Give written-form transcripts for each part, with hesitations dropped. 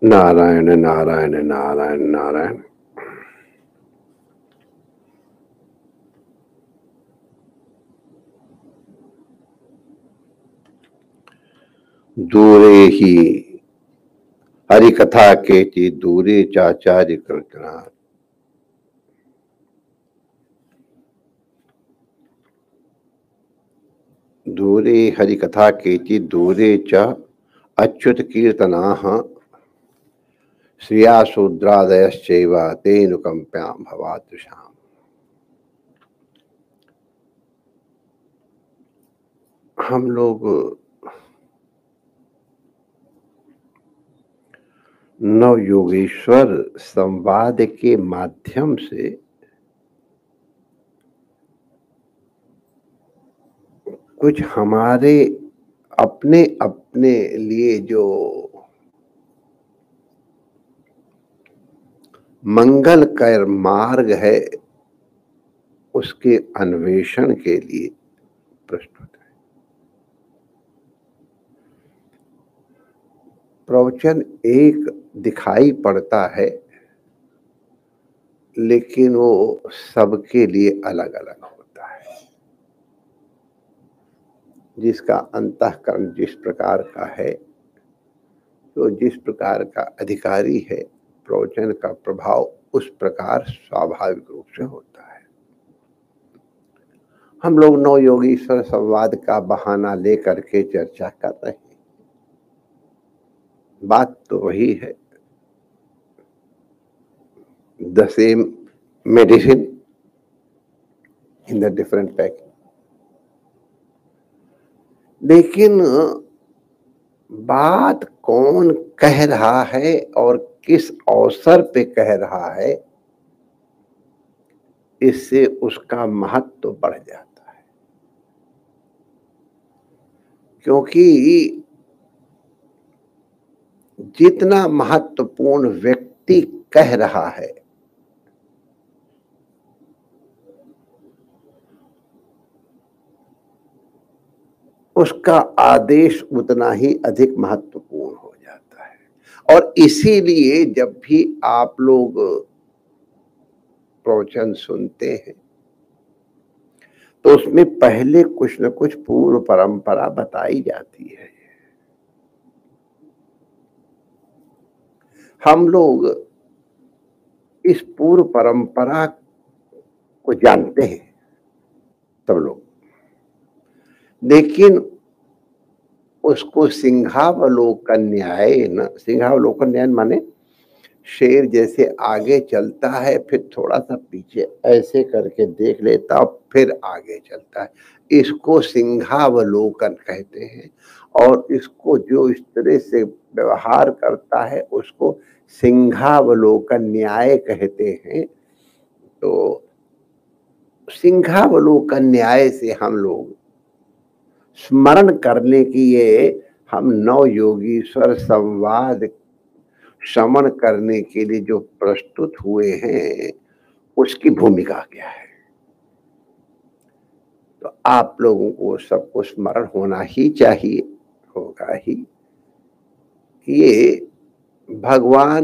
नारायण नारायण नारायण नारायण। दूरे ही हरि कथा केति दूरे चाचार्य कृतना। दूरे हरि कथा केति दूरे च अच्युत कीर्तनाः श्रिया शूद्रादयश्चैव तेनुकंप्यां भवादृशाम्। हम लोग नव योगेश्वर संवाद के माध्यम से कुछ हमारे अपने अपने लिए जो मंगलकर मार्ग है उसके अन्वेषण के लिए प्रस्तुत है। प्रवचन एक दिखाई पड़ता है लेकिन वो सबके लिए अलग अलग होता है। जिसका अंतःकरण जिस प्रकार का है, तो जिस प्रकार का अधिकारी है, प्रवचन का प्रभाव उस प्रकार स्वाभाविक रूप से होता है। हम लोग नव योगीश्वर संवाद का बहाना लेकर के चर्चा कर रहे हैं। बात तो वही है, the same medicine in the different pack। लेकिन बात कौन कह रहा है और किस अवसर पे कह रहा है, इससे उसका महत्व तो बढ़ जाता है। क्योंकि जितना महत्वपूर्ण व्यक्ति कह रहा है, उसका आदेश उतना ही अधिक महत्वपूर्ण हो जाता है। और इसीलिए जब भी आप लोग प्रवचन सुनते हैं तो उसमें पहले कुछ न कुछ पूर्व परंपरा बताई जाती है। हम लोग इस पूर्व परंपरा को जानते हैं सब लोग, लेकिन उसको सिंहावलोकन न्याय न, सिंहावलोकन न्याय माने शेर जैसे आगे चलता है फिर थोड़ा सा पीछे ऐसे करके देख लेता फिर आगे चलता है, इसको सिंहावलोकन कहते हैं। और इसको जो इस तरह से व्यवहार करता है उसको सिंहावलोकन न्याय कहते हैं। तो सिंहावलोकन न्याय से हम लोग स्मरण करने की ये हम नव योगीश्वर संवाद श्रवण करने के लिए जो प्रस्तुत हुए हैं उसकी भूमिका क्या है। तो आप लोगों को सबको स्मरण होना ही चाहिए, होगा ही, कि ये भगवान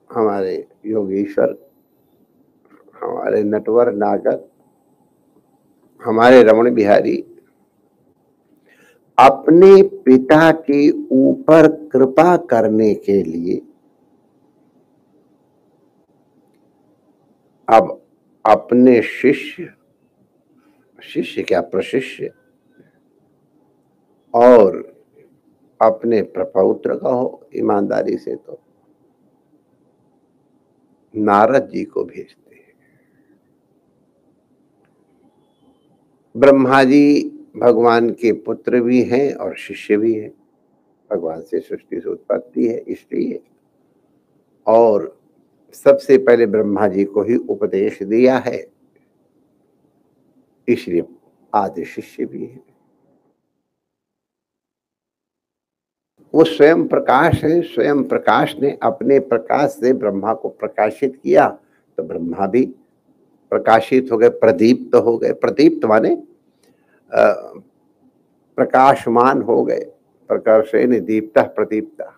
हमारे योगेश्वर, हमारे नटवर नागर, हमारे रमण बिहारी अपने पिता के ऊपर कृपा करने के लिए अब अपने शिष्य क्या प्रशिष्य और अपने प्रपौत्र का हो, ईमानदारी से तो नारद जी को भेजते हैं। ब्रह्मा जी भगवान के पुत्र भी हैं और शिष्य भी हैं, भगवान से सृष्टि से उत्पत्ति है इसलिए। और सबसे पहले ब्रह्मा जी को ही उपदेश दिया है, इसलिए आदि शिष्य भी है। वो स्वयं प्रकाश है, स्वयं प्रकाश ने अपने प्रकाश से ब्रह्मा को प्रकाशित किया, तो ब्रह्मा भी प्रकाशित हो गए, प्रदीप्त हो गए। प्रदीप्त माने प्रकाशमान हो गए, प्रकाशेन दीप्तः प्रदीप्तः।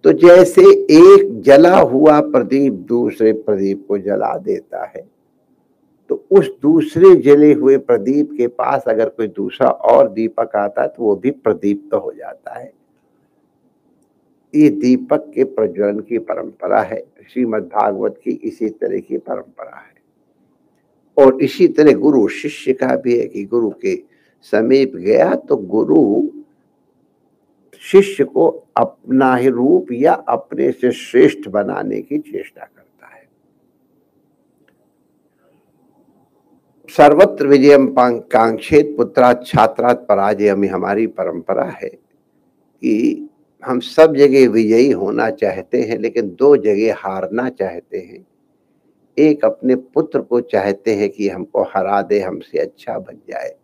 तो जैसे एक जला हुआ प्रदीप दूसरे प्रदीप को जला देता है, तो उस दूसरे जले हुए प्रदीप के पास अगर कोई दूसरा और दीपक आता है तो वो भी प्रदीप्त हो जाता है। ये दीपक के प्रज्वलन की परंपरा है। श्रीमद् भागवत की इसी तरह की परंपरा है। और इसी तरह गुरु शिष्य का भी है कि गुरु के समीप गया तो गुरु शिष्य को अपना ही रूप या अपने से श्रेष्ठ बनाने की चेष्टा करता है। सर्वत्र विजयम कांक्षेत पुत्रात् छात्रात् पराजयम, हमारी परंपरा है कि हम सब जगह विजयी होना चाहते हैं, लेकिन दो जगह हारना चाहते हैं। एक अपने पुत्र को चाहते हैं कि हमको हरा दे, हमसे अच्छा बन जाए,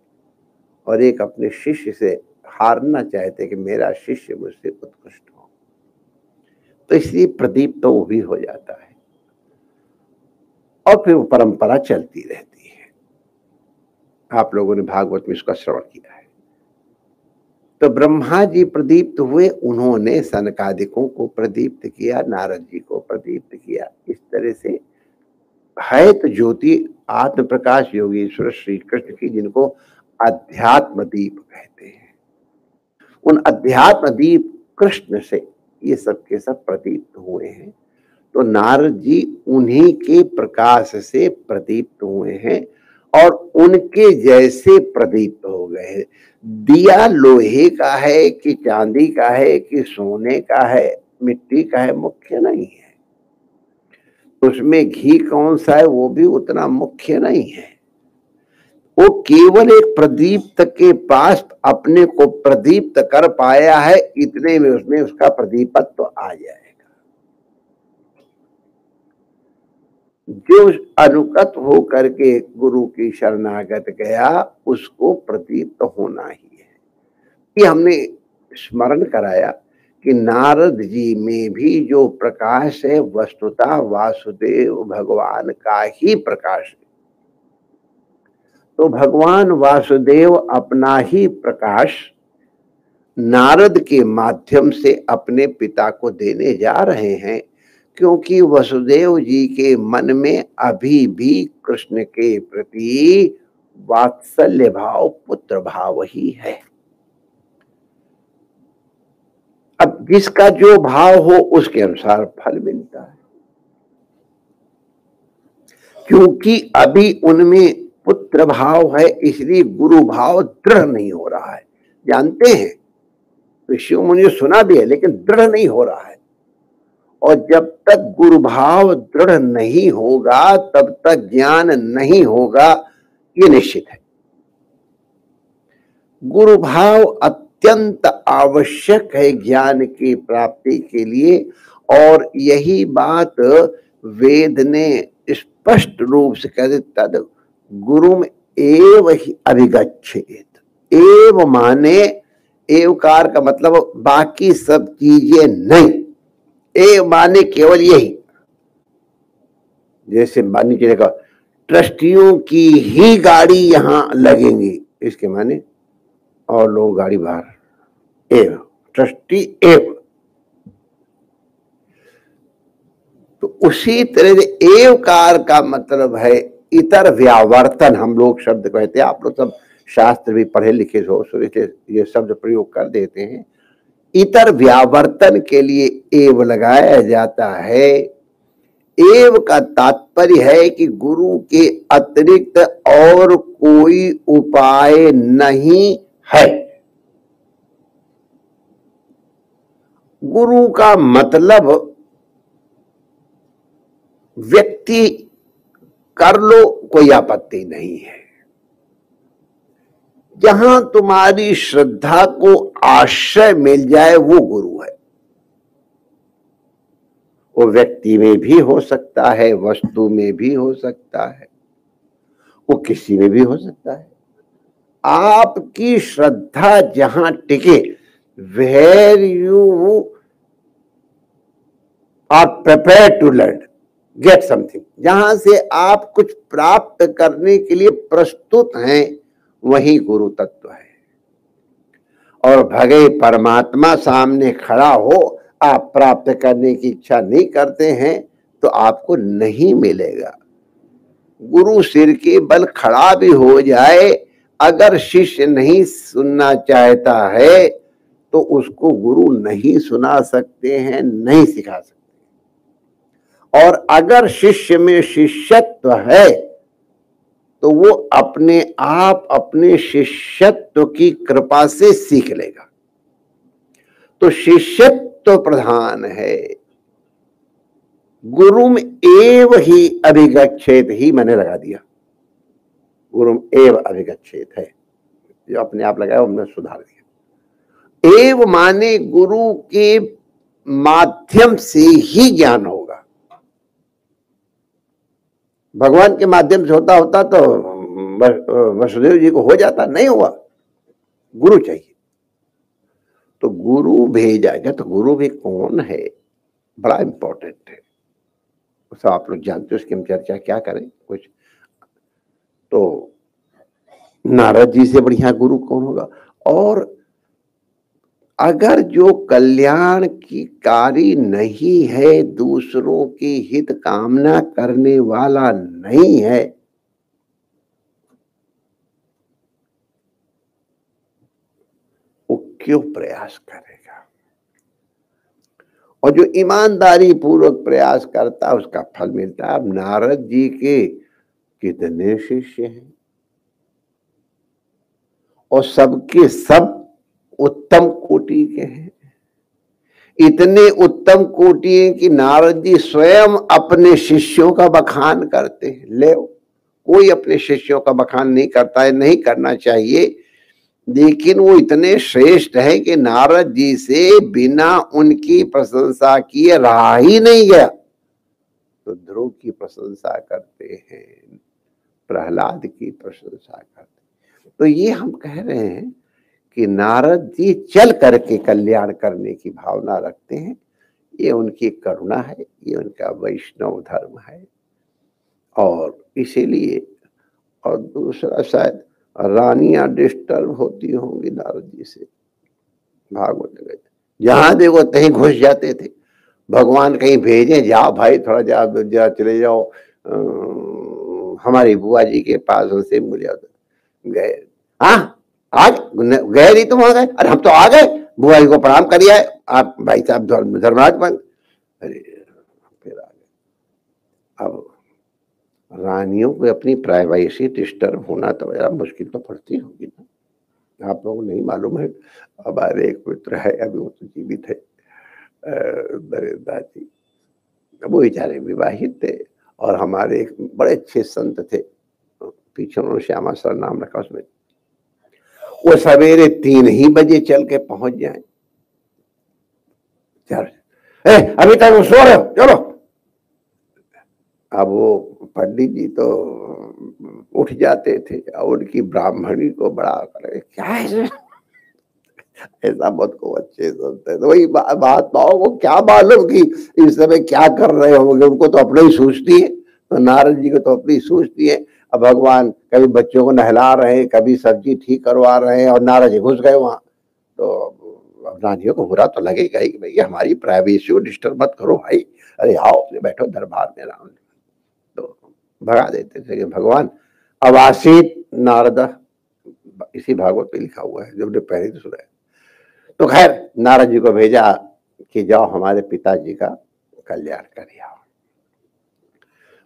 और एक अपने शिष्य से हारना चाहते हैं कि मेरा शिष्य मुझसे उत्कृष्ट हो। तो इसलिए प्रदीप तो वो भी हो जाता है और फिर वो परंपरा चलती रहती है। आप लोगों ने भागवत में इसका श्रवण किया है। तो ब्रह्मा जी प्रदीप्त हुए, उन्होंने सनकादिकों को प्रदीप्त किया, नारद जी को प्रदीप्त किया। इस तरह से है तो ज्योति आत्म प्रकाश योगेश्वर श्री कृष्ण की, जिनको अध्यात्म दीप कहते हैं। उन अध्यात्म दीप कृष्ण से ये सब के सब प्रदीप्त हुए हैं। तो नारद जी उन्हीं के प्रकाश से प्रदीप्त हुए हैं और उनके जैसे प्रदीप्त हो गए। दिया लोहे का है कि चांदी का है कि सोने का है, मिट्टी का है, मुख्य नहीं है। उसमें घी कौन सा है वो भी उतना मुख्य नहीं है। वो केवल एक प्रदीप्त के पास अपने को प्रदीप्त कर पाया है, इतने में उसमें उसका प्रदीपत्व तो आ जाएगा। जो अनुगत हो करके गुरु की शरणागत गया, उसको प्रदीप्त होना ही है। ये हमने स्मरण कराया कि नारद जी में भी जो प्रकाश है वस्तुतः वासुदेव भगवान का ही प्रकाश है। तो भगवान वासुदेव अपना ही प्रकाश नारद के माध्यम से अपने पिता को देने जा रहे हैं, क्योंकि वसुदेव जी के मन में अभी भी कृष्ण के प्रति वात्सल्य भाव, पुत्र भाव ही है। अब जिसका जो भाव हो उसके अनुसार फल मिलता है, क्योंकि अभी उनमें पुत्र भाव है, इसलिए गुरु भाव दृढ़ नहीं हो रहा है। जानते हैं, ऋषियों मुनियों सुना भी है, लेकिन दृढ़ नहीं हो रहा है। और जब तक गुरु भाव दृढ़ नहीं होगा तब तक ज्ञान नहीं होगा, ये निश्चित है। गुरु भाव अत्यंत आवश्यक है ज्ञान की प्राप्ति के लिए, और यही बात वेद ने स्पष्ट रूप से कह दी, तद गुरुम एव ही अभिगच्छेत। एव माने एवकार का मतलब बाकी सब चीजें नहीं, एव माने केवल यही। जैसे नीचे देखा, ट्रस्टियों की ही गाड़ी यहां लगेंगी, इसके माने और लोग गाड़ी बाहर, एव ट्रस्टी एव। तो उसी तरह से एवकार का मतलब है इतर व्यावर्तन, हम लोग शब्द कहते हैं, आप लोग सब शास्त्र भी पढ़े लिखे हो, ये शब्द प्रयोग कर देते हैं। इतर व्यावर्तन के लिए एव लगाया जाता है। एव का तात्पर्य है कि गुरु के अतिरिक्त और कोई उपाय नहीं है। गुरु का मतलब व्यक्ति कर लो, कोई आपत्ति नहीं है। जहां तुम्हारी श्रद्धा को आश्रय मिल जाए वो गुरु है। वो व्यक्ति में भी हो सकता है, वस्तु में भी हो सकता है, वो किसी में भी हो सकता है। आपकी श्रद्धा जहां टिके, where you are prepared to learn, get something, जहां से आप कुछ प्राप्त करने के लिए प्रस्तुत हैं, वही गुरु तत्व है। और भगे परमात्मा सामने खड़ा हो, आप प्राप्त करने की इच्छा नहीं करते हैं तो आपको नहीं मिलेगा। गुरु सिर के बल खड़ा भी हो जाए, अगर शिष्य नहीं सुनना चाहता है तो उसको गुरु नहीं सुना सकते हैं, नहीं सिखा सकते। और अगर शिष्य में शिष्यत्व है तो वो अपने आप अपने शिष्यत्व की कृपा से सीख लेगा। तो शिष्यत्व प्रधान है। गुरुम एव ही अभिगच्छेत ही मैंने लगा दिया, गुरुम एव अभिगच्छेत है, जो अपने आप लगाया हमने सुधार दिया। एव माने गुरु के माध्यम से ही ज्ञान होगा। भगवान के माध्यम से होता होता तो वसुदेव जी को हो जाता, नहीं हुआ, गुरु चाहिए। तो गुरु भेजा गया। तो गुरु भी कौन है, बड़ा इंपॉर्टेंट है। सब आप लोग जानते हो, उसकी हम चर्चा क्या करें कुछ। तो नारद जी से बढ़िया गुरु कौन होगा। और अगर जो कल्याण की कारी नहीं है, दूसरों की हित कामना करने वाला नहीं है, वो क्यों प्रयास करेगा। और जो ईमानदारी पूर्वक प्रयास करता है उसका फल मिलता है। अब नारद जी के कितने शिष्य हैं और सबके सब उत्तम कोटि के हैं। इतने उत्तम कोटि हैं कि नारद जी स्वयं अपने शिष्यों का बखान करते हैं। ले, कोई अपने शिष्यों का बखान नहीं करता है, नहीं करना चाहिए, लेकिन वो इतने श्रेष्ठ है कि नारद जी से बिना उनकी प्रशंसा किए रहा ही नहीं गया। तो ध्रुव की प्रशंसा करते हैं, प्रहलाद की प्रशंसा करते हैं। तो ये हम कह रहे हैं कि नारद जी चल करके कल्याण करने की भावना रखते हैं। ये उनकी करुणा है, ये उनका वैष्णव धर्म है। और इसीलिए, और दूसरा शायद रानियां डिस्टर्ब होती होंगी नारद जी से। भागवत में जहां देखो कहीं घुस जाते थे। भगवान कहीं भेजे, जाओ भाई थोड़ा जा चले जाओ हमारी बुआ जी के पास, उनसे मिल जाओ। गए, हाँ आज गए नहीं, तुम आ गए, अरे हम तो आ गए, बुआ जी को प्रणाम करिए, आप भाई साहब धर्मराज बन। अरे फिर आ गए। अब रानियों को अपनी प्राइवेसी डिस्टर्ब होना तो यार मुश्किल तो पड़ती होगी ना। आप लोगों को नहीं मालूम है, हमारे एक मित्र है, अभी वो तो जीवित है, नरेंद्र जी। वो बेचारे विवाहित थे और हमारे एक बड़े अच्छे संत थे, पीछे उन्होंने श्यामा सर नाम रखा उसमें। वो सवेरे 3 ही बजे चल के पहुंच जाए, अभी तक वो सो रहे हो, चलो। अब वो पंडित जी तो उठ जाते थे और उनकी ब्राह्मणी को बड़ा करे, क्या है ऐसा मत को, अच्छे सुनते। तो वही महात्माओं को क्या मालूम कि इस समय क्या कर रहे होंगे, उनको तो अपने ही सूझती है। तो नारद जी को तो अपनी सूझती है। अब भगवान कभी बच्चों को नहला रहे हैं, कभी सब्जी ठीक करवा रहे हैं और नारद जी घुस गए वहां। तो रानियों को बुरा तो लगेगा ही कि भैया हमारी प्राइवेसी को डिस्टर्ब मत करो भाई, अरे आओ बैठो दरबार में राम। तो भगा देते थे कि भगवान अवासित नारद, इसी भागवत में लिखा हुआ है, जो हमने पहले तो सुना है। तो खैर नारद जी को भेजा कि जाओ हमारे पिताजी का कल्याण कर आओ।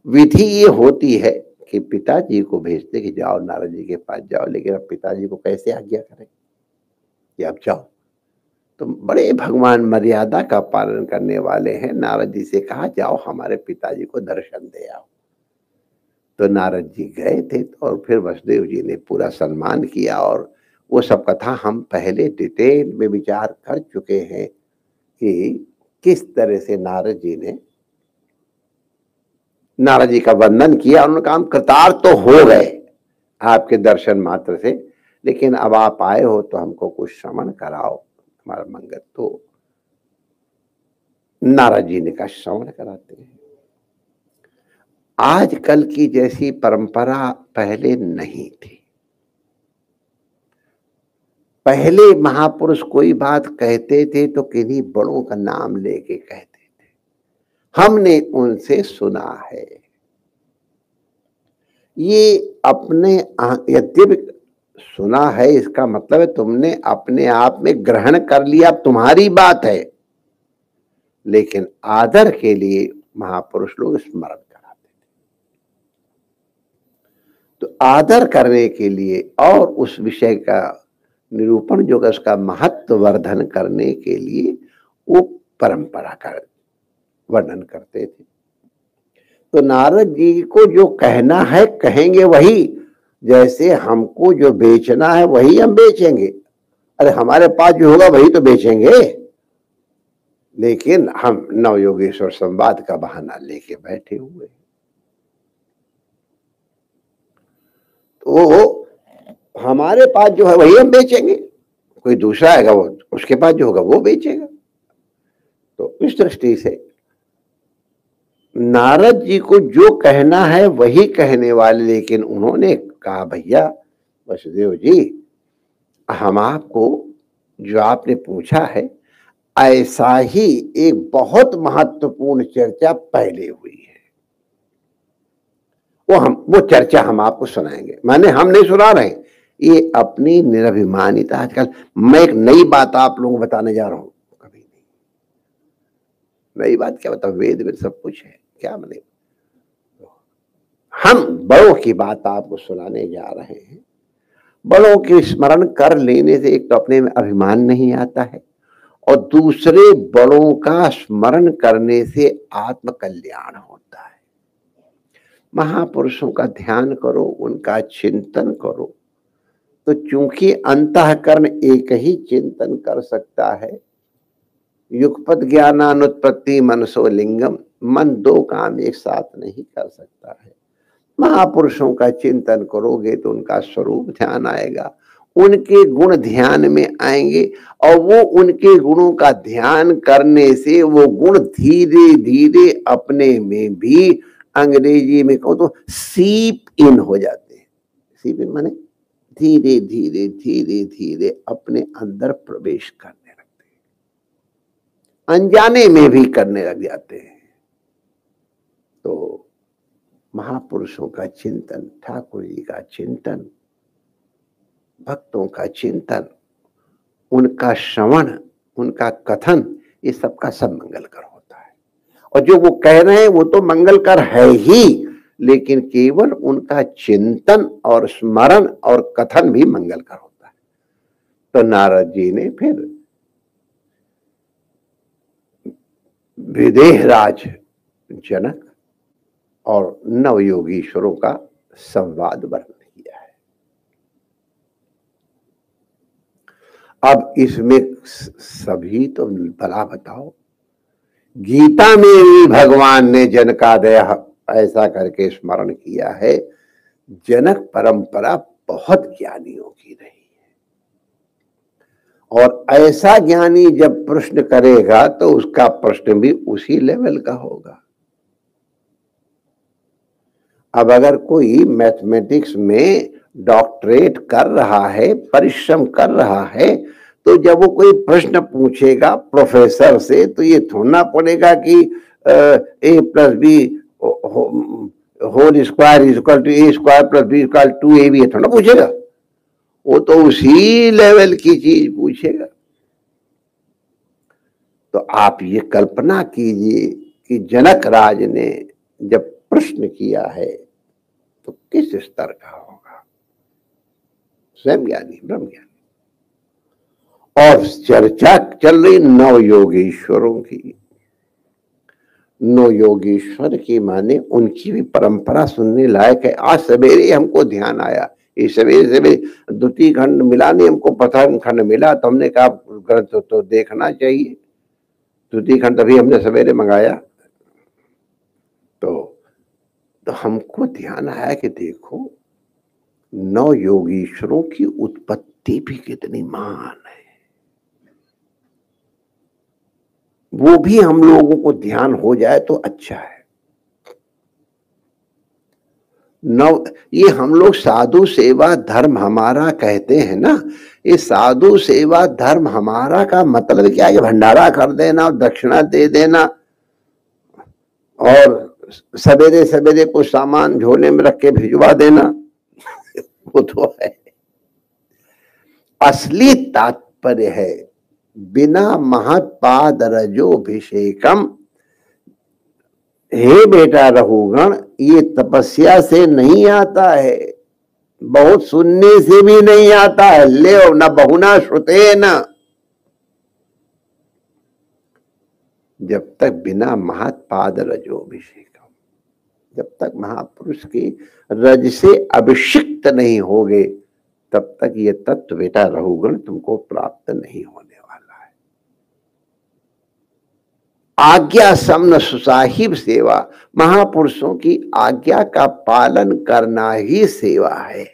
विधि ये होती है कि पिताजी को भेजते कि जाओ नारद जी के पास जाओ, लेकिन अब पिताजी को कैसे आज्ञा करें कि अब जाओ। तो बड़े भगवान मर्यादा का पालन करने वाले हैं। नारद जी से कहा जाओ हमारे पिताजी को दर्शन दे आओ। तो नारद जी गए थे और फिर वसुदेव जी ने पूरा सम्मान किया। और वो सब कथा हम पहले डिटेल में विचार कर चुके हैं कि किस तरह से नारद जी का वंदन किया। उन्होंने कहा हम कृतार्थ तो हो गए आपके दर्शन मात्र से, लेकिन अब आप आए हो तो हमको कुछ श्रवण कराओ, हमारा मंगल। तो नारद जी ने कहा श्रवण कराते हैं। आजकल की जैसी परंपरा पहले नहीं थी। पहले महापुरुष कोई बात कहते थे तो किन्हीं बड़ों का नाम लेके कहते थे, हमने उनसे सुना है। ये अपने यद्यपि सुना है, इसका मतलब है तुमने अपने आप में ग्रहण कर लिया, अब तुम्हारी बात है। लेकिन आदर के लिए महापुरुष लोग स्मरण कराते थे। तो आदर करने के लिए और उस विषय का निरूपण जो उसका महत्व वर्धन करने के लिए वो परंपरा का वर्णन करते थे। तो नारद जी को जो कहना है कहेंगे वही, जैसे हमको जो बेचना है वही हम बेचेंगे। अरे हमारे पास जो होगा वही तो बेचेंगे। लेकिन हम नवयोगेश्वर संवाद का बहाना लेके बैठे हुए, तो हमारे पास जो है वही हम बेचेंगे, कोई दूसरा आएगा वो उसके पास जो होगा वो बेचेगा। तो इस दृष्टि से नारद जी को जो कहना है वही कहने वाले, लेकिन उन्होंने कहा भैया वसुदेव जी, हम आपको जो आपने पूछा है ऐसा ही एक बहुत महत्वपूर्ण चर्चा पहले हुई है, वो चर्चा हम आपको सुनाएंगे। माने हम नहीं सुना रहे, ये अपनी निरभिमानिता। आजकल मैं एक नई बात आप लोगों को बताने जा रहा हूं, कभी नहीं। नई बात क्या बता, वेद में सब कुछ है, क्या बने। हम बड़ों की बात आपको सुनाने जा रहे हैं। बड़ों के स्मरण कर लेने से एक तो अपने में अभिमान नहीं आता है, और दूसरे बड़ों का स्मरण करने से आत्म कल्याण होता है। महापुरुषों का ध्यान करो, उनका चिंतन करो, तो चूंकि अंतःकरण एक ही चिंतन कर सकता है, युगपत ज्ञानानुत्पत्ति मनसो लिंगम, मन दो काम एक साथ नहीं कर सकता है। महापुरुषों का चिंतन करोगे तो उनका स्वरूप ध्यान आएगा, उनके गुण ध्यान में आएंगे, और वो उनके गुणों का ध्यान करने से वो गुण धीरे धीरे अपने में भी, अंग्रेजी में कहूं तो सीप इन हो जाते हैं। सीप इन माने धीरे धीरे धीरे धीरे अपने अंदर प्रवेश करने लगते हैं, अनजाने में भी करने लग जाते हैं। तो महापुरुषों का चिंतन, ठाकुर जी का चिंतन, भक्तों का चिंतन, उनका श्रवण, उनका कथन, ये सबका सब मंगलकर होता है। और जो वो कह रहे हैं वो तो मंगलकर है ही, लेकिन केवल उनका चिंतन और स्मरण और कथन भी मंगलकर होता है। तो नारद जी ने फिर विदेहराज जनक और नवयोगीश्वरों का संवाद वर्णन किया है। अब इसमें सभी तो भला बताओ, गीता में भी भगवान ने जनकादय ऐसा करके स्मरण किया है। जनक परंपरा बहुत ज्ञानियों की रही है, और ऐसा ज्ञानी जब प्रश्न करेगा तो उसका प्रश्न भी उसी लेवल का होगा। अब अगर कोई मैथमेटिक्स में डॉक्टरेट कर रहा है, परिश्रम कर रहा है, तो जब वो कोई प्रश्न पूछेगा प्रोफेसर से, तो ये थोड़ना पड़ेगा कि A plus B whole square is equal to A square plus B equal to A B, ये थोड़ा पूछेगा। वो तो उसी लेवल की चीज पूछेगा। तो आप ये कल्पना कीजिए कि जनक राज ने जब प्रश्न किया है तो किस स्तर का होगा। स्वयं ज्ञानी, ब्रह्म ज्ञानी। और चर्चा चल रही नवयोगीश्वरों की। नवयोगीश्वर की माने उनकी भी परंपरा सुनने लायक है। आज सवेरे हमको ध्यान आया, ये सवेरे सवेरे द्वितीय खंड मिला नहीं, हमको प्रथम खंड मिला, तो हमने कहा ग्रंथ तो देखना चाहिए। द्वितीय खंड अभी हमने सवेरे मंगाया, तो हमको ध्यान आया कि देखो नव योगीश्वरों की उत्पत्ति भी कितनी महान है। वो भी हम लोगों को ध्यान हो जाए तो अच्छा है। नव, ये हम लोग साधु सेवा धर्म हमारा कहते हैं ना, ये साधु सेवा धर्म हमारा का मतलब क्या है? भंडारा कर देना, दक्षिणा दे देना और सवेरे सवेरे कुछ सामान झोले में रख के भिजवा देना, वो तो है। असली तात्पर्य है बिना महत्पाद रजोभिषेकम, हे बेटा रघुगण, ये तपस्या से नहीं आता है, बहुत सुनने से भी नहीं आता है। ले न बहुना श्रुते न, जब तक बिना महत्पाद रजोभिषेकम, जब तक महापुरुष की रज से अभिषिक्त नहीं होगे, तब तक ये तत्व बेटा रघुगण तुमको प्राप्त नहीं होने वाला है। आज्ञा समन सुसाहिब सेवा, महापुरुषों की आज्ञा का पालन करना ही सेवा है।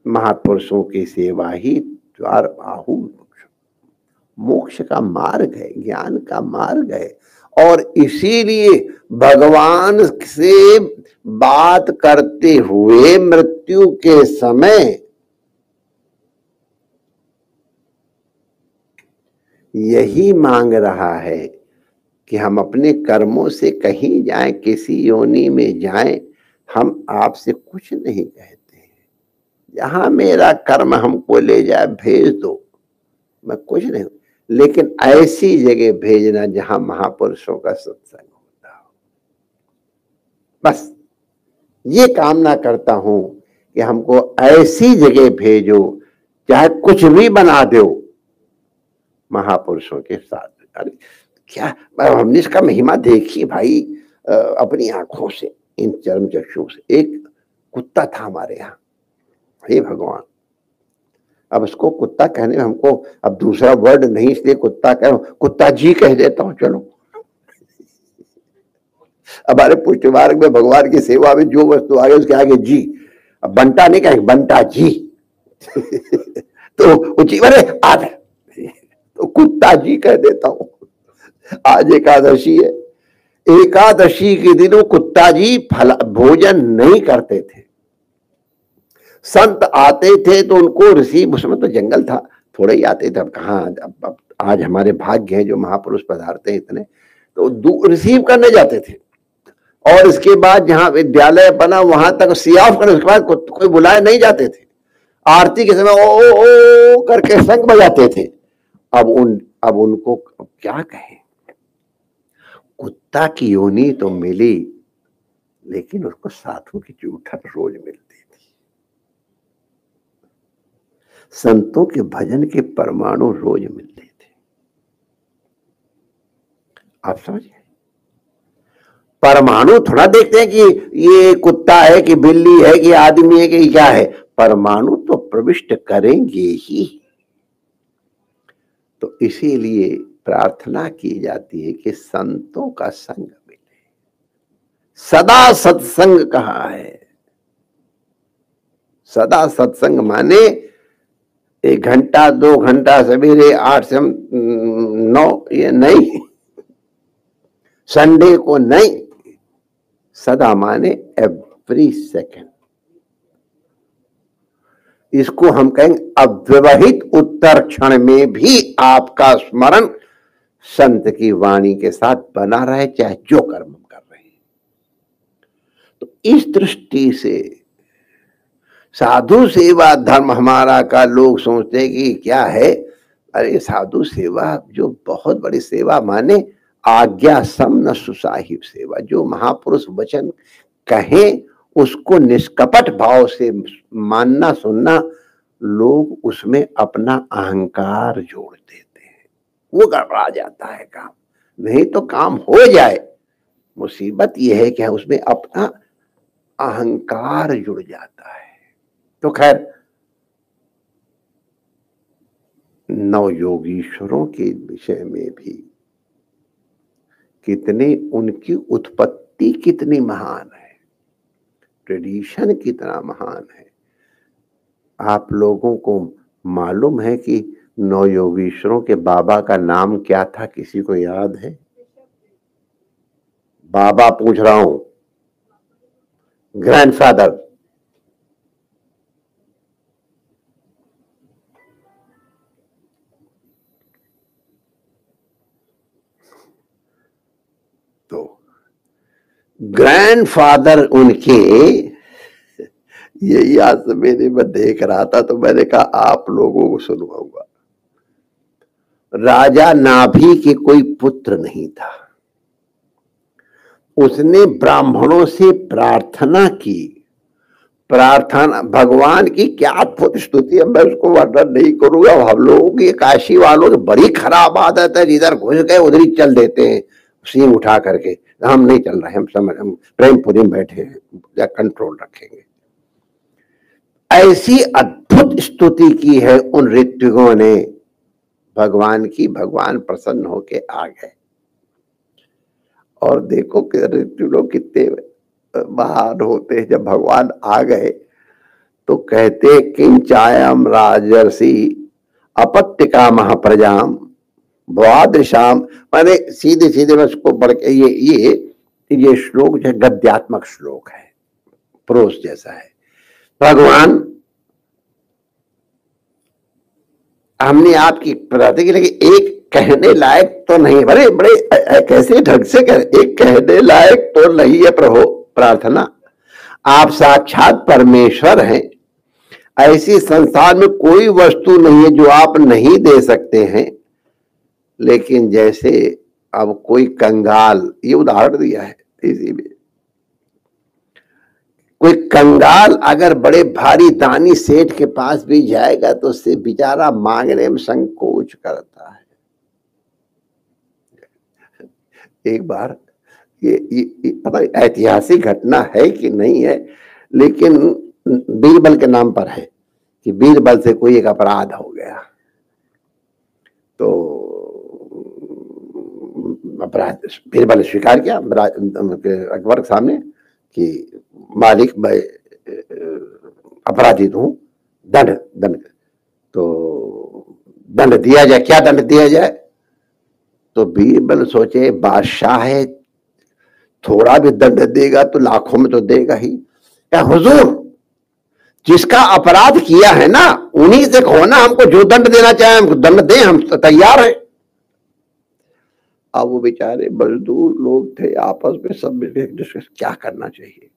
महापुरुषों की सेवा ही द्वार बाहु मोक्ष का मार्ग है, ज्ञान का मार्ग है। और इसीलिए भगवान से बात करते हुए मृत्यु के समय यही मांग रहा है कि हम अपने कर्मों से कहीं जाएं, किसी योनि में जाएं, हम आपसे कुछ नहीं कहते हैं। जहां मेरा कर्म हमको ले जाए भेज दो, मैं कुछ नहीं, लेकिन ऐसी जगह भेजना जहां महापुरुषों का सत्संग होता हो। बस ये कामना करता हूं कि हमको ऐसी जगह भेजो, चाहे कुछ भी बना दो, महापुरुषों के साथ। अरे क्या हमने इसका महिमा देखी भाई अपनी आंखों से, इन चर्म चक्षु से। एक कुत्ता था हमारे यहाँ, हे भगवान, अब उसको कुत्ता कहने में हमको अब दूसरा वर्ड नहीं, इसलिए कुत्ता कह रहा हूं, कुत्ता जी कह देता हूं। चलो, हमारे पुष्ट मार्ग में भगवान की सेवा में जो वस्तु आगे उसके आगे जी, अब बंटा नहीं कहेंगे, बंटा जी तो उची अरे आधे तो कुत्ता जी कह देता हूं। आज एकादशी है, एकादशी के दिन वो कुत्ता जी भोजन नहीं करते थे। संत आते थे तो उनको रिसीव, उसमें तो जंगल था, थोड़े ही आते थे, अब कहाँ, अब आज हमारे भाग्य हैं जो महापुरुष पधारते हैं इतने, तो रिसीव करने जाते थे। और इसके बाद जहां विद्यालय बना वहां तक सियाफ करने, उसके बाद कोई बुलाए नहीं जाते थे। आरती के समय ओ करके शंख बजाते थे। अब उनको क्या कहें, कुत्ता की योनि तो मिली, लेकिन उसको साधु की जूठन रोज मिलती थी। संतों के भजन के परमाणु रोज मिलते थे। आप समझिए, परमाणु थोड़ा देखते हैं कि ये कुत्ता है कि बिल्ली है कि आदमी है कि क्या है, परमाणु तो प्रविष्ट करेंगे ही। तो इसीलिए प्रार्थना की जाती है कि संतों का संग मिले। सदा सत्संग कहा है, सदा सत्संग माने 1 घंटा 2 घंटा सवेरे 8 से 9, ये नहीं, संडे को नहीं, सदा माने एवरी सेकेंड। इसको हम कहेंगे अव्यवहित उत्तर क्षण में भी आपका स्मरण संत की वाणी के साथ बना रहे, चाहे जो कर्म कर रहे हैं। तो इस दृष्टि से साधु सेवा धर्म हमारा का लोग सोचते हैं कि क्या है, अरे साधु सेवा जो बहुत बड़ी सेवा माने आज्ञा समन सुसाहिब सेवा, जो महापुरुष वचन कहें उसको निष्कपट भाव से मानना सुनना, लोग उसमें अपना अहंकार जोड़ देते हैं, वो गड़बड़ा जाता है काम। नहीं तो काम हो जाए, मुसीबत यह है कि उसमें अपना अहंकार जुड़ जाता है। तो खैर, नवयोगीश्वरों के विषय में भी कितने, उनकी उत्पत्ति कितनी महान है, ट्रेडिशन कितना महान है। आप लोगों को मालूम है कि नवयोगीश्वरों के बाबा का नाम क्या था? किसी को याद है? बाबा पूछ रहा हूं, ग्रैंडफादर। तो ग्रैंडफादर उनके, यही आज मेरे में देख रहा था तो मैंने कहा आप लोगों को सुनवाऊंगा। राजा नाभि के कोई पुत्र नहीं था, उसने ब्राह्मणों से प्रार्थना की। प्रार्थना भगवान की क्या अद्भुत स्तुति है, मैं उसको वर्णन नहीं करूंगा। हम लोगों की काशी वालों की बड़ी खराब आदत है, जिधर घुस गए उधर ही चल देते हैं सींग उठा करके। हम नहीं चल रहे, हम प्रेमपुरी में बैठे हैं या कंट्रोल रखेंगे। ऐसी अद्भुत स्तुति की है उन ऋत्विकों ने भगवान की, भगवान प्रसन्न होके आ गए। और देखो कि ऋत्विक लोग कितने महान होते हैं। जब भगवान आ गए तो कहते किंचायम राजर्षि अपत्तिका महाप्रजाम भवादृशाम। माने सीधे सीधे मैं उसको पढ़ के ये श्लोक जो गद्यात्मक श्लोक है, प्रोस जैसा है। भगवान हमने आपकी प्रार्थना की, लेकिन एक कहने लायक तो नहीं, बड़े बड़े कैसे ढंग से कह, एक कहने लायक तो नहीं है प्रभु प्रार्थना। आप साक्षात परमेश्वर हैं, ऐसी संसार में कोई वस्तु नहीं है जो आप नहीं दे सकते हैं। लेकिन जैसे अब कोई कंगाल, ये उदाहरण दिया है इसी में, कोई कंगाल अगर बड़े भारी दानी सेठ के पास भी जाएगा तो उससे बेचारा मांगने में संकोच करता है। एक बार ये पता ऐतिहासिक घटना है कि नहीं है, लेकिन बीरबल के नाम पर है कि बीरबल से कोई एक अपराध हो गया। तो अपराध बीरबल स्वीकार किया अकबर के सामने कि मालिक मैं अपराधी हूं, दंड दंड तो दंड दिया जाए। क्या दंड दिया जाए? तो बीरबल सोचे बादशाह है, थोड़ा भी दंड देगा तो लाखों में तो देगा ही। क्या हुजूर, जिसका अपराध किया है ना उन्हीं से कहो ना, हमको जो दंड देना चाहे हमको दंड दें, हम तो तैयार हैं। अब वो बेचारे मजदूर लोग थे, आपस में सब मिलकर क्या करना चाहिए।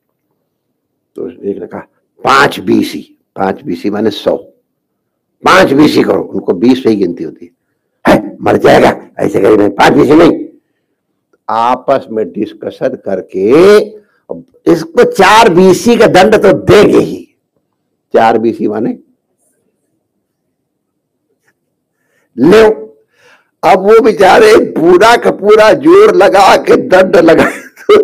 तो एक ने कहा 5 बीसी, 5 बीसी माने 100, 5 बीसी करो। उनको 20 ही गिनती होती है, मर जाएगा ऐसे कहीं नहीं, 5 बीसी नहीं। आपस में डिस्कशन करके इसको 4 बीसी का दंड तो देंगे ही। 4 बीसी माने ले। अब वो बेचारे पूरा का पूरा जोर लगा के दंड लगा तो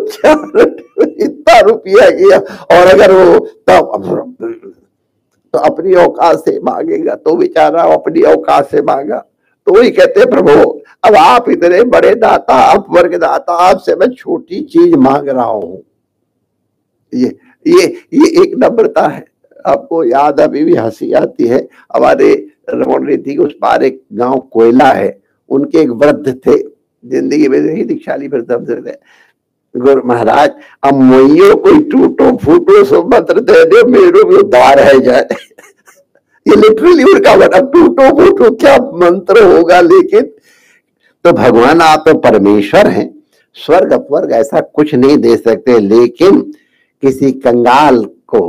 इतना रुपया गया। और अगर वो तो अपनी औकात से मांगेगा तो बेचारा अपनी औकात से मांगा। तो वही कहते प्रभु अब आप इतने बड़े दाता, आप वर्ग दाता, आपसे मैं छोटी चीज मांग रहा हूं। ये एक नम्रता है। आपको याद, अभी भी हंसी आती है, हमारे रमन रीति के उस पार एक गांव कोयला है, उनके एक वृद्ध थे, जिंदगी में ही दीक्षाली वृद्ध। गुरु महाराज अब मोइयो कोई टूटो फूटो सो मंत्र दे दे, मेरो भी उद्धार है जाए। ये लिटरली उनका मतलब टूटो फूटो क्या मंत्र होगा। लेकिन तो भगवान आप तो परमेश्वर हैं, स्वर्ग अपवर्ग ऐसा कुछ नहीं दे सकते। लेकिन किसी कंगाल को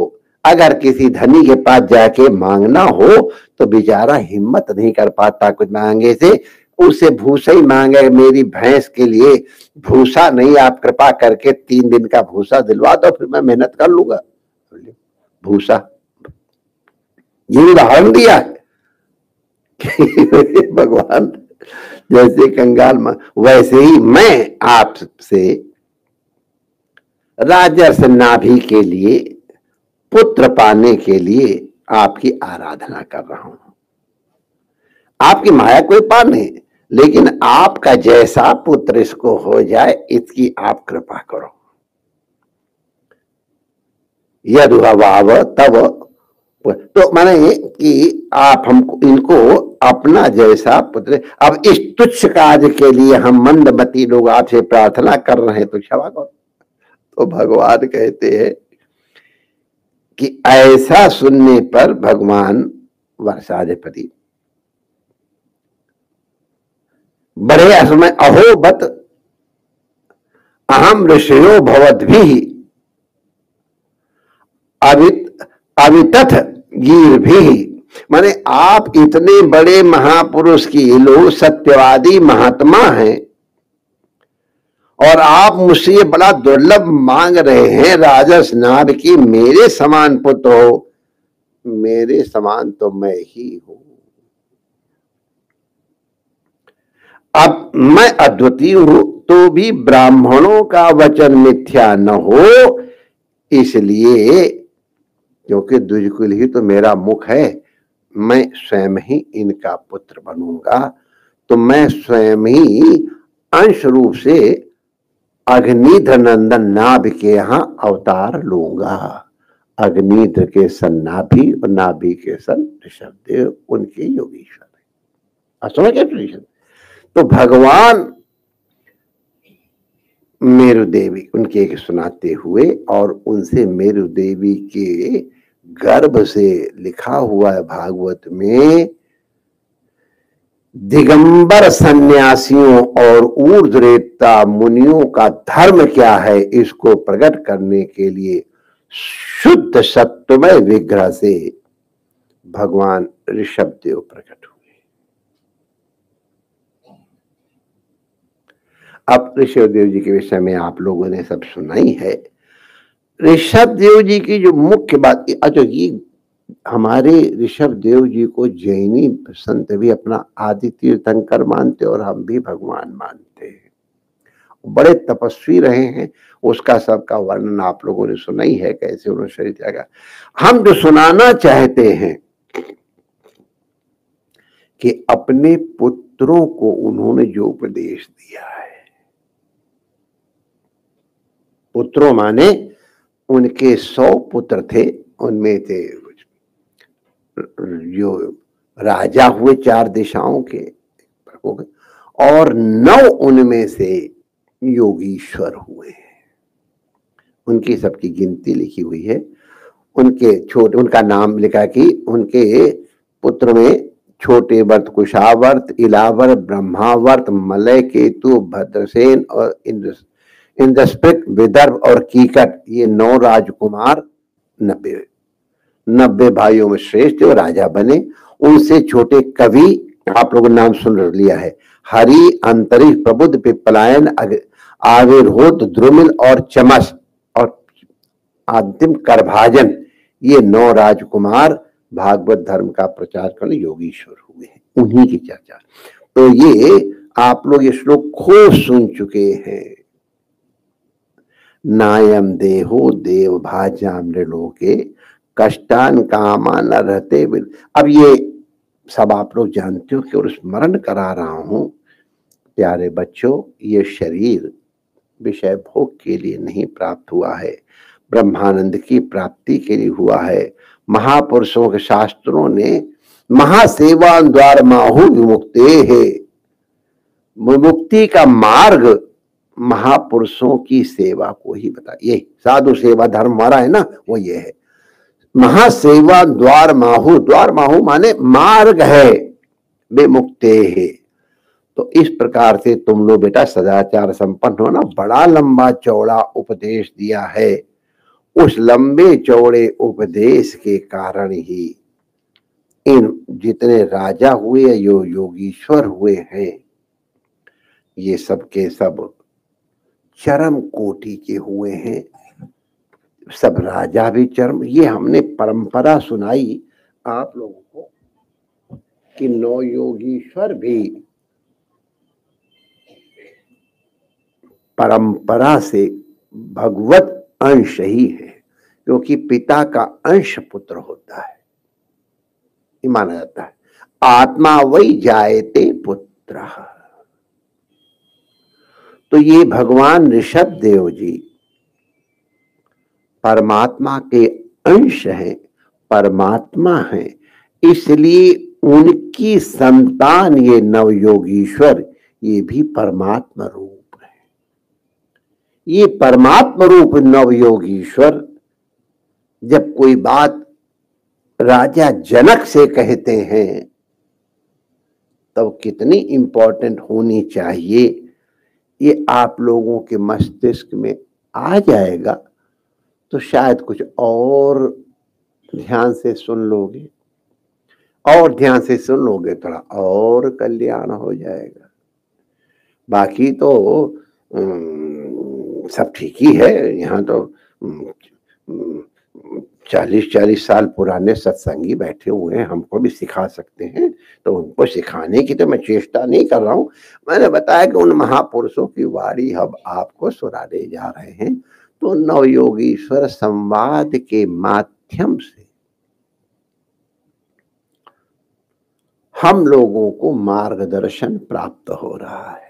अगर किसी धनी के पास जाके मांगना हो तो बेचारा हिम्मत नहीं कर पाता कुछ मांगे से, उसे भूसा ही मांगे। मेरी भैंस के लिए भूसा नहीं, आप कृपा करके 3 दिन का भूसा दिलवा दो, फिर मैं मेहनत कर लूंगा। भूसा, ये उदाहरण दिया है कि भगवान जैसे कंगाल वैसे ही मैं आपसे राजर्षि नाभि के लिए, पुत्र पाने के लिए आपकी आराधना कर रहा हूं। आपकी माया कोई पार नहीं, लेकिन आपका जैसा पुत्र इसको हो जाए इसकी आप कृपा करो। यदुहवाव तब, तो माने कि आप हमको इनको अपना जैसा पुत्र। अब इस तुच्छ कार्य के लिए हम मंदमती लोग आपसे प्रार्थना कर रहे हैं तो क्षमा करो। तो भगवान कहते हैं कि ऐसा सुनने पर भगवान वर्षाधिपति बड़े असमय अहो बत अहम ऋषयो भवद्भिः अवितथ गीर्भिः, माने आप इतने बड़े महापुरुष की लोग सत्यवादी महात्मा हैं और आप मुझसे ये बड़ा दुर्लभ मांग रहे हैं राजस नाभ की मेरे समान पुत्र हो। मेरे समान तो मैं ही हूं। अब मैं अद्वितीय हूं तो भी ब्राह्मणों का वचन मिथ्या न हो, इसलिए क्योंकि द्विजकुल ही तो मेरा मुख है, मैं स्वयं ही इनका पुत्र बनूंगा, तो मैं स्वयं ही अंश रूप से अग्निध्र नंदन नाभि के यहां अवतार लूंगा। अग्निध्र के सन नाभि और नाभि के सन ऋषभदेव, उनके योगीश्वर है। समझ गए? तो भगवान मेरु देवी उनके एक सुनाते हुए और उनसे मेरु देवी के गर्भ से लिखा हुआ है भागवत में, दिगंबर सन्यासियों और ऊर्ध्वरेता मुनियों का धर्म क्या है, इसको प्रकट करने के लिए शुद्ध सत्वमय विग्रह से भगवान ऋषभदेव प्रकट हुए। अब ऋषभदेव जी के विषय में आप लोगों ने सब सुना ही है। ऋषभदेव जी की जो मुख्य बात, अच्छा ये हमारे ऋषभदेव जी को जैनी संत भी अपना आदि तीर्थंकर मानते और हम भी भगवान मानते हैं। बड़े तपस्वी रहे हैं, उसका सबका वर्णन आप लोगों ने सुना ही है, कैसे उन्होंने शरीर त्यागा। हम जो सुनाना चाहते हैं कि अपने पुत्रों को उन्होंने जो उपदेश दिया है, पुत्रों माने उनके 100 पुत्र थे, उनमें थे जो राजा हुए 4 दिशाओं के और 9 उनमें से योगीश्वर हुए। उनकी सबकी गिनती लिखी हुई है। उनके छोटे, उनका नाम लिखा कि उनके पुत्र में छोटे वर्त कुशावर्त, इलावर्त, ब्रह्मावर्त, मलय, केतु, भद्रसेन और इंद्रस्पृत, विदर्भ और कीकट, ये 9 राजकुमार 90 भाइयों में श्रेष्ठ और राजा बने। उनसे छोटे कवि आप लोगों ने नाम सुन लिया है, हरि, अंतरिक्ष, प्रबुद्ध, पिप्पलायन, आविर्होत, द्रुमिल और चमस और अंतिम करभाजन, ये 9 राजकुमार भागवत धर्म का प्रचार करने योगीश्वर हुए हैं। उन्हीं की चर्चा, तो ये आप लोग ये श्लोक खूब सुन चुके हैं। नायम देहो देव भाज्या मृलोके कष्टान कामा न रहते। अब ये सब आप लोग जानते हो कि और स्मरण करा रहा हूं प्यारे बच्चों, ये शरीर विषय भोग के लिए नहीं प्राप्त हुआ है, ब्रह्मानंद की प्राप्ति के लिए हुआ है। महापुरुषों के शास्त्रों ने महासेवा द्वार माहु विमुक्ते है, विमुक्ति का मार्ग महापुरुषों की सेवा को ही बता। ये साधु सेवा धर्म हमारा है ना, वो ये है महासेवा द्वार माहु। द्वार माहु माने मार्ग है, विमुक्ते है। तो इस प्रकार से तुम लोग बेटा सदाचार संपन्न होना। बड़ा लंबा चौड़ा उपदेश दिया है, उस लंबे चौड़े उपदेश के कारण ही इन जितने राजा हुए यो योगीश्वर हुए हैं, ये सब के सब चरम कोटि के हुए हैं। सब राजा भी चरम, ये हमने परंपरा सुनाई आप लोगों को कि 9 योगीश्वर भी परंपरा से भगवत अंश ही है, क्योंकि पिता का अंश पुत्र होता है, ये माना जाता है। आत्मा वही जायते पुत्र। तो ये भगवान ऋषभदेव जी परमात्मा के अंश हैं, परमात्मा हैं, इसलिए उनकी संतान ये नवयोगीश्वर, ये भी परमात्मा रूप है। ये परमात्मा रूप नवयोगीश्वर जब कोई बात राजा जनक से कहते हैं तब कितनी इंपॉर्टेंट होनी चाहिए, ये आप लोगों के मस्तिष्क में आ जाएगा तो शायद कुछ और ध्यान से सुन लोगे, और ध्यान से सुन लोगे थोड़ा और कल्याण हो जाएगा। बाकी तो सब ठीक ही है। यहाँ तो 40-40 साल पुराने सत्संगी बैठे हुए हैं, हमको भी सिखा सकते हैं, तो उनको सिखाने की तो मैं चेष्टा नहीं कर रहा हूं। मैंने बताया कि उन महापुरुषों की वाणी हम आपको सुनाने जा रहे हैं। तो नवयोगीश्वर संवाद के माध्यम से हम लोगों को मार्गदर्शन प्राप्त हो रहा है।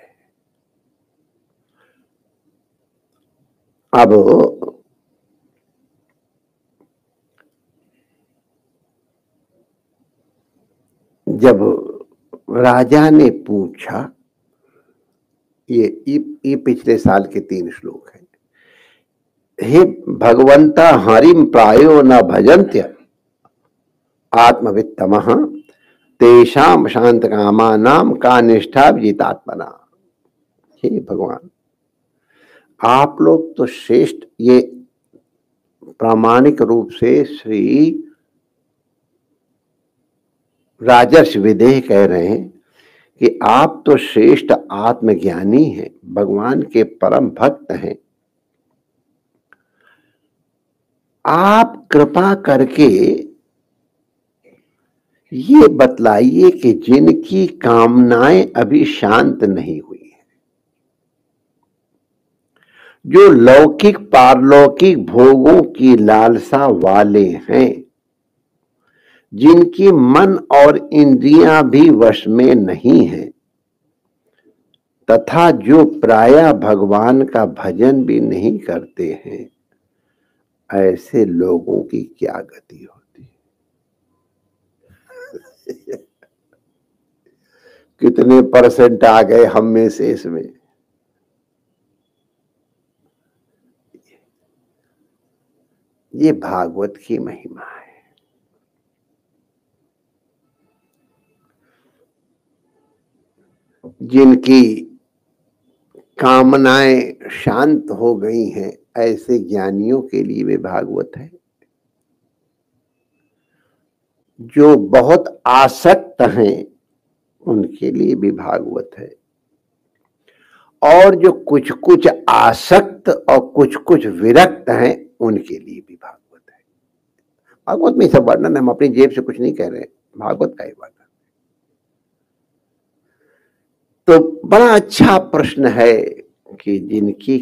अब जब राजा ने पूछा, ये पिछले साल के 3 श्लोक हैं। हे भगवंता हरिम प्रायो न भजन्त्य आत्मवित्तमः तेषाम शांत कामानाम का निष्ठा विजितात्मना। हे भगवान, आप लोग तो श्रेष्ठ, ये प्रामाणिक रूप से श्री राजर्षि विदेह कह रहे हैं कि आप तो श्रेष्ठ आत्मज्ञानी हैं, भगवान के परम भक्त हैं। आप कृपा करके ये बतलाइए कि जिनकी कामनाएं अभी शांत नहीं हुई है, जो लौकिक पारलौकिक भोगों की लालसा वाले हैं, जिनकी मन और इंद्रियां भी वश में नहीं है, तथा जो प्रायः भगवान का भजन भी नहीं करते हैं, ऐसे लोगों की क्या गति होती है। कितने परसेंट आ गए हम में से इसमें। ये भागवत की महिमा है। जिनकी कामनाएं शांत हो गई हैं, ऐसे ज्ञानियों के लिए भी भागवत है। जो बहुत आसक्त हैं उनके लिए भी भागवत है, और जो कुछ कुछ आसक्त और कुछ कुछ विरक्त हैं उनके लिए भी भागवत है। भागवत में सब वर्णन, हम अपनी जेब से कुछ नहीं कह रहे, भागवत का ही वर्णन। तो बड़ा अच्छा प्रश्न है कि जिनकी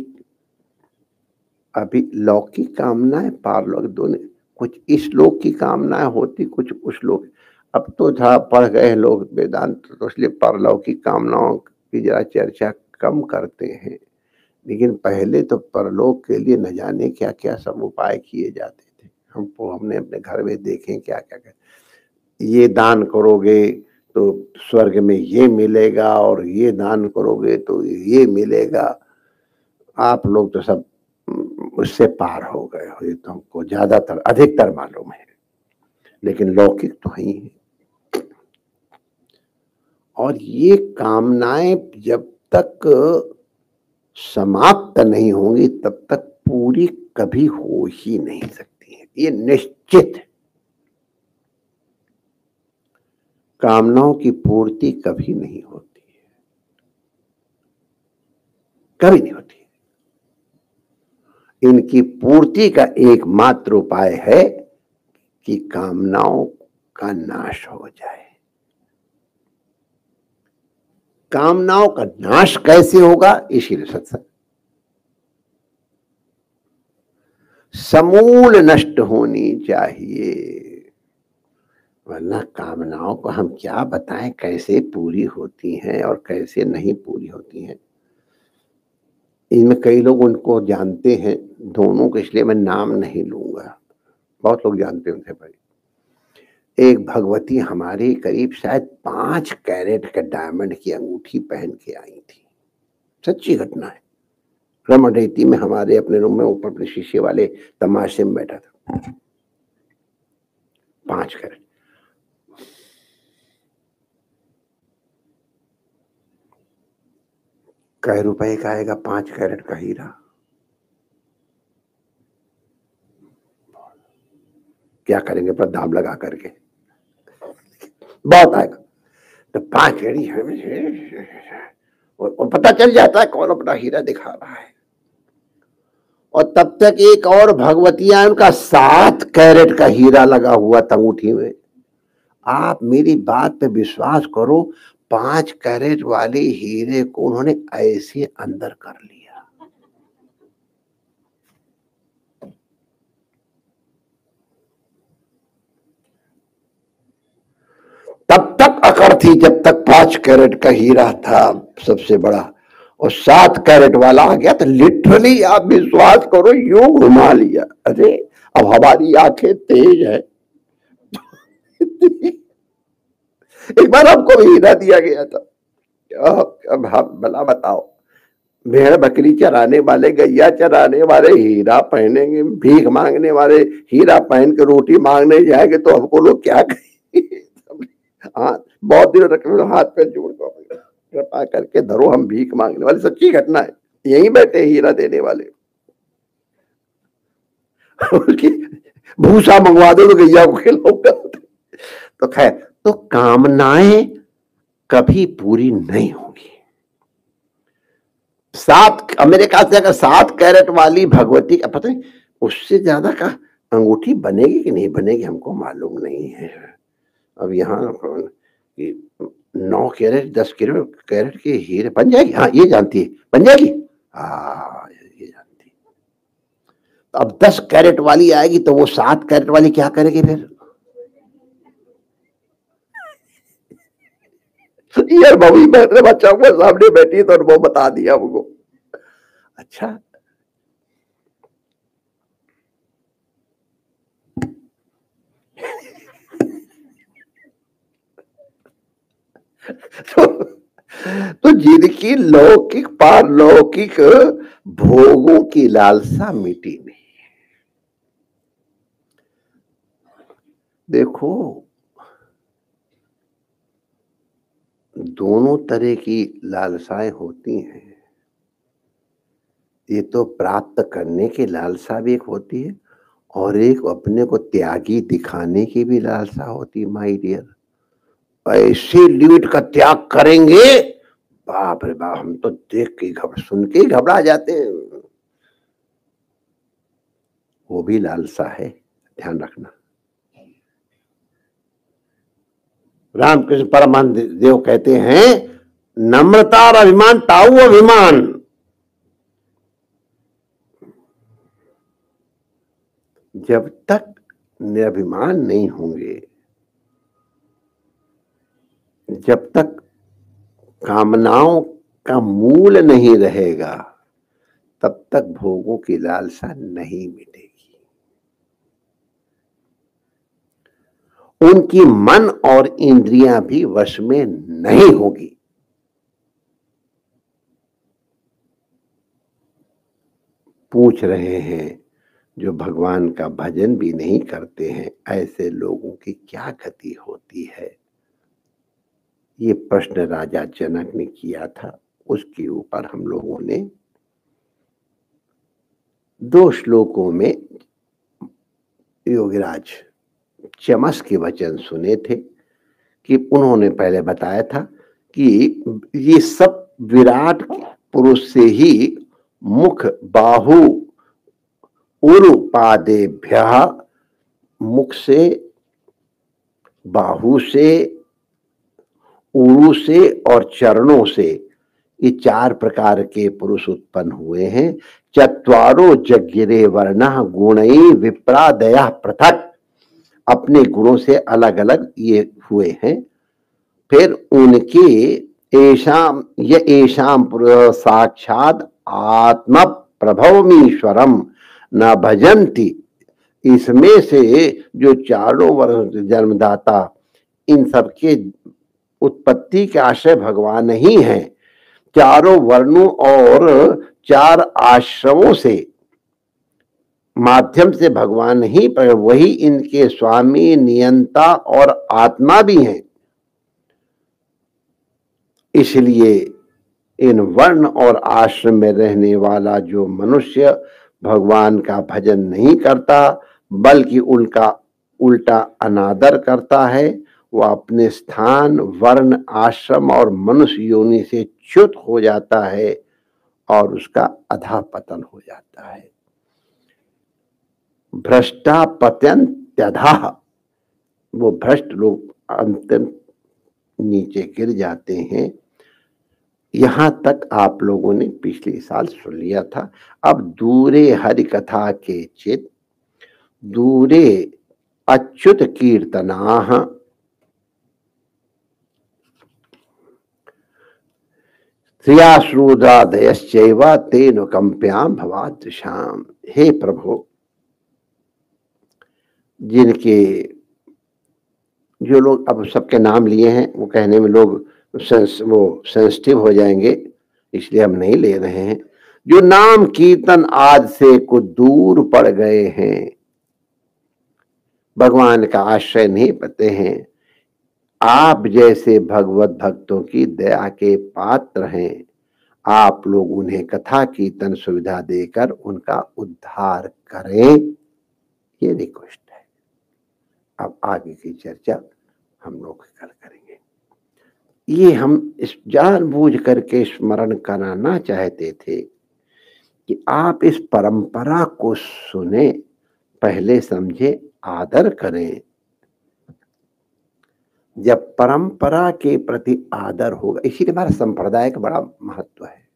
अभी लौकिक कामनाएं पारलौकिक दोनों, कुछ इस लोक की कामनाएं होती, कुछ उस लोक। अब तो जहाँ पढ़ गए लोग वेदांत, तो इसलिए परलौकिक कामनाओं की जरा चर्चा कम करते हैं, लेकिन पहले तो परलोक के लिए न जाने क्या क्या सब उपाय किए जाते थे। हमने अपने घर में देखे क्या क्या क्या, ये दान करोगे तो स्वर्ग में ये मिलेगा, और ये दान करोगे तो ये मिलेगा। आप लोग तो सब उससे पार हो गए हो, ये तो हमको ज्यादातर अधिकतर मालूम है, लेकिन लौकिक तो ही है। और ये कामनाएं जब तक समाप्त नहीं होंगी तब तक पूरी कभी हो ही नहीं सकती है, ये निश्चित है। कामनाओं की पूर्ति कभी नहीं होती है, कभी नहीं होती है। इनकी पूर्ति का एकमात्र उपाय है कि कामनाओं का नाश हो जाए। कामनाओं का नाश कैसे होगा, इसीलिए सत्संग। समूल नष्ट होनी चाहिए, वरना कामनाओं को हम क्या बताएं कैसे पूरी होती हैं और कैसे नहीं पूरी होती हैं। इनमें कई लोग उनको जानते हैं, दोनों को, इसलिए मैं नाम नहीं लूंगा, बहुत लोग जानते हैं उनसे। भाई एक भगवती हमारी करीब शायद 5 कैरेट के डायमंड की अंगूठी पहन के आई थी, सच्ची घटना है। रमन रेती में हमारे अपने रूम में ऊपर अपने शीशे वाले तमाशे में बैठा था। 5 कैरेट। कै रुपए का आएगा 5 कैरेट का हीरा? क्या करेंगे पर दाम लगा करके? बहुत आएगा। तो 5 कैरेट और पता चल जाता है कौन अपना हीरा दिखा रहा है। और तब तक एक और भगवतियां, उनका 7 कैरेट का हीरा लगा हुआ था अंगूठी में। आप मेरी बात पे विश्वास करो, 5 कैरेट वाले हीरे को उन्होंने ऐसे अंदर कर लिया। तब तक अकड़ थी जब तक 5 कैरेट का हीरा था सबसे बड़ा, और 7 कैरेट वाला आ गया तो लिटरली आप विश्वास करो यूं घुमा लिया। अरे अब हमारी आंखें तेज है। एक बार हमको भी हीरा दिया गया था। अब हम भला बताओ, भेड़ बकरी चराने वाले, गैया चराने वाले हीरा पहनेंगे, भीख मांगने वाले हीरा पहन के रोटी मांगने जाएंगे तो हमको लोग क्या कहेंगे? हाँ, बहुत दिन रख लो, हाथ पे जोड़ कृपा करके धरो, हम भीख मांगने वाले। सच्ची घटना है, यही बैठे हीरा देने वाले। उसकी भूसा मंगवा दो तो गैया को खिलाऊंगा। तो खैर, तो कामनाएं कभी पूरी नहीं होंगी। 7 मेरे ख्याल से अगर 7 कैरेट वाली भगवती का, पता नहीं उससे ज्यादा का अंगूठी बनेगी कि नहीं बनेगी हमको मालूम नहीं है। अब यहाँ 9 कैरेट 10 कैरेट के हीरे बन जाएगी। हाँ ये जानती है, बन जाएगी। हाँ ये जानती है। अब 10 कैरेट वाली आएगी तो वो 7 कैरेट वाली क्या करेगी फिर? यार बबी मैंने बच्चा को सामने बैठी तो वो बता दिया हमको। अच्छा, तो जिनकी लौकिक पारलौकिक भोगों की लालसा मिटी नहीं। देखो, दोनों तरह की लालसाएं होती हैं। ये तो प्राप्त करने की लालसा भी एक होती है, और एक अपने को त्यागी दिखाने की भी लालसा होती है। माय डियर, ऐसे लिमिट का त्याग करेंगे, बाप रे बाप, हम तो देख के सुन के ही घबरा जाते हैं। वो भी लालसा है, ध्यान रखना। रामकृष्ण परमहंस देव कहते हैं, नम्रता और अभिमान ताऊ अभिमान। जब तक निराभिमान नहीं होंगे, जब तक कामनाओं का मूल नहीं रहेगा, तब तक भोगों की लालसा नहीं मिटेगी। उनकी मन और इंद्रियां भी वश में नहीं होगी। पूछ रहे हैं जो भगवान का भजन भी नहीं करते हैं, ऐसे लोगों की क्या गति होती है? ये प्रश्न राजा जनक ने किया था। उसके ऊपर हम लोगों ने 2 श्लोकों में योगीराज चमस के वचन सुने थे कि उन्होंने पहले बताया था कि ये सब विराट पुरुष से ही मुख बाहु उरु पादेभ्यः, मुख से, बाहु से, उरु से और चरणों से, ये 4 प्रकार के पुरुष उत्पन्न हुए हैं। चत्वारो जज्ञिरे वर्णः गुणै विप्रादयः पृथक, अपने गुणों से अलग अलग ये हुए हैं। फिर उनके एषाम साक्षात आत्म प्रभवमीश्वरम न भजन्ति, इसमें से जो चारों वर्ण जन्मदाता, इन सबके उत्पत्ति के आश्रय भगवान ही हैं। चारों वर्णों और 4 आश्रमों से माध्यम से भगवान ही पर वही इनके स्वामी, नियंता और आत्मा भी हैं। इसलिए इन वर्ण और आश्रम में रहने वाला जो मनुष्य भगवान का भजन नहीं करता बल्कि उनका उल्टा अनादर करता है, वह अपने स्थान, वर्ण, आश्रम और मनुष्य योनि से च्युत हो जाता है और उसका अधःपतन हो जाता है। भ्रष्टा पत्यंत्यधः, वो भ्रष्ट लोग अंत नीचे गिर जाते हैं। यहां तक आप लोगों ने पिछले साल सुन लिया था। अब दूरे हरि कथा के चित, दूरे अच्युत कीर्तनाः, श्रियाश्रुदादयश्चैव तेनुकंप्याम भवादृशाम। हे प्रभु, जिनके जो लोग अब सबके नाम लिए हैं वो कहने में लोग वो सेंसिटिव हो जाएंगे, इसलिए हम नहीं ले रहे हैं। जो नाम कीर्तन आज से कुछ दूर पड़ गए हैं, भगवान का आश्रय नहीं पाते हैं, आप जैसे भगवत भक्तों की दया के पात्र हैं। आप लोग उन्हें कथा कीर्तन सुविधा देकर उनका उद्धार करें, ये रिक्वेस्ट है। अब आगे की चर्चा हम लोग कल करेंगे। ये हम इस जानबूझ करके स्मरण कराना चाहते थे कि आप इस परंपरा को सुने, पहले समझे, आदर करें। जब परंपरा के प्रति आदर होगा, इसीलिए हमारा संप्रदाय का बड़ा महत्व है।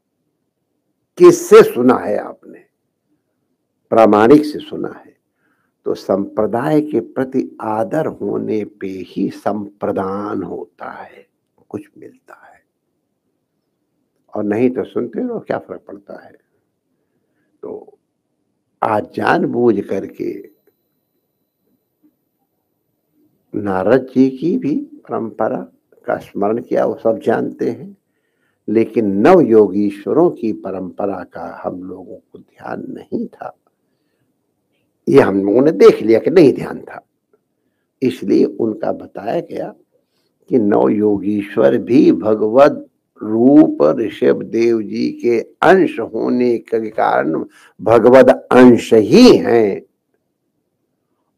किससे सुना है आपने? प्रामाणिक से सुना है। तो संप्रदाय के प्रति आदर होने पे ही संप्रदान होता है, कुछ मिलता है। और नहीं तो सुनते रहो, क्या फर्क पड़ता है। तो आज जानबूझ करके नारद जी की भी परंपरा का स्मरण किया, वो सब जानते हैं। लेकिन नव योगीश्वरों की परंपरा का हम लोगों को ध्यान नहीं था। ये हम लोगों ने देख लिया कि नहीं ध्यान था, इसलिए उनका बताया गया कि नव योगीश्वर भी भगवत रूप ऋषभ देव जी के अंश होने के कारण भगवत अंश ही हैं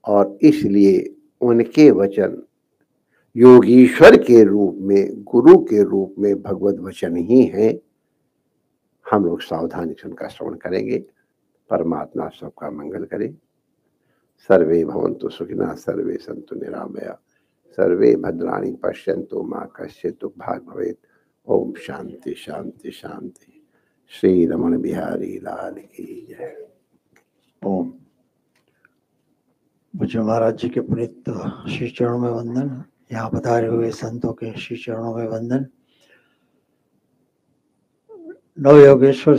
और इसलिए उनके वचन योगीश्वर के रूप में, गुरु के रूप में भगवत वचन ही हैं। हम लोग सावधानी से उनका श्रवण करेंगे। परमात्मा सबका मंगल करे। सर्वे भवन्तु सुखिनः, सर्वे सन्तु निरामया, सर्वे भद्राणि पश्यन्तु मा कश्चित् दुःखभाग् भवेत्। ओम शांति शांति शांति। श्री रमण बिहारी लाल की जय। ओम। मुझे महाराज जी के पुनीत श्री चरणों में वंदन, यहाँ पधारे हुए संतों के श्री चरणों में वंदन। नव योगेश्वर